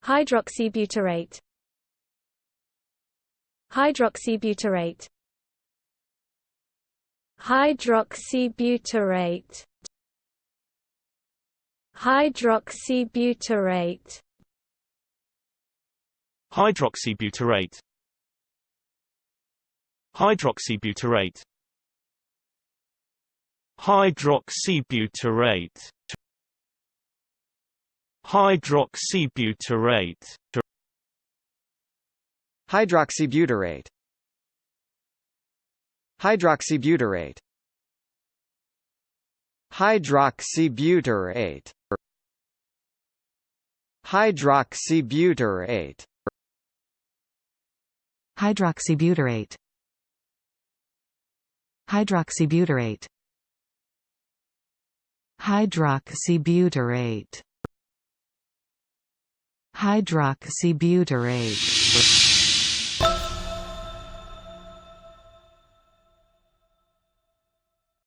Hydroxybutyrate. Hydroxybutyrate. Hydroxybutyrate. Hydroxybutyrate. Hydroxybutyrate. Hydroxybutyrate. Hydroxybutyrate. Hydroxybutyrate. Hydroxybutyrate. Hydroxybutyrate. Hydroxybutyrate. Hydroxybutyrate. Hydroxybutyrate. Hydroxybutyrate. Hydroxybutyrate. Hydroxybutyrate.